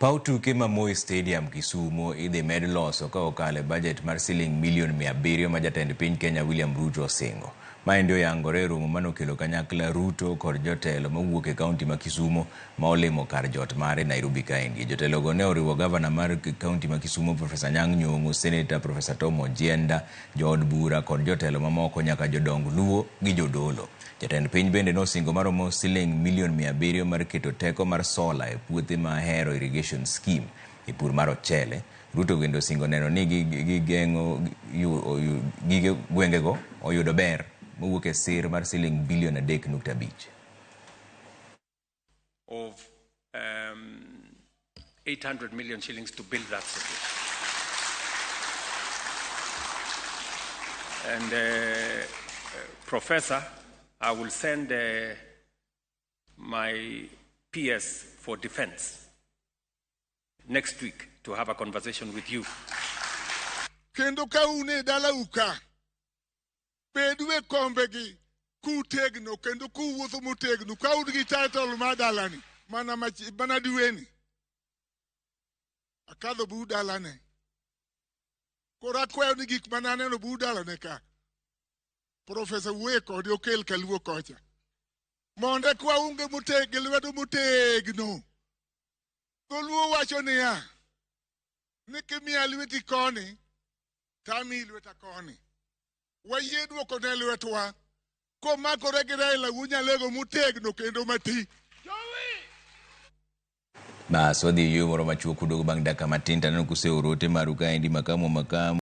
Paw tuke ma Moi Stadium Kisumu idhi med loso ka okale budget mar $700 million ma jatend piny Kenya William Ruto osingo. Maendi oyangore romo manokelo kanyakla Ruto kod jotelo mawuok e kaunti ma Kisumu ma olimo kar jot mare Nairobi kaendi. Jotelogo ne oriwo gavana mar kaunti ma Kisumu Profesa Anyang' Nyong'o, Senator Profesa Tom Ojienda, jood bura kod jotelo mamoko nyaka jodong Luo gi jodolo. Jatend piny bende nosingo maromo $100 million mar keto teko mar sola e puothe ma hero irrigation scheme e pur mar ochele. Ruto bende osingo neno ni gigeng'o gige gwengego oyudo ber mowuok e sir mar $3.5 billion. Of 800 million shillings to build that city. And Professor, I will send my PS for defense next week to have a conversation with you. Kendo kaune dala uka pedwe kombegi kutegno kendo kuwuotho motegno kaudgi title madalani mana diweni akadho budalane kora kwayo ni gik mananeno budalane ka Professor Weko di okel kaluo kocha monde kwa unge lwedo motegno Luo wacho niya nikimiya lweti koni tami lweta koni wayie duoko ne lwetwa komakore gi Raila wunyalego motegno kendo mati Bas wadhi yo moro machuok kudogo bang' dakika matin taneno kuseorote maru kaendi makamo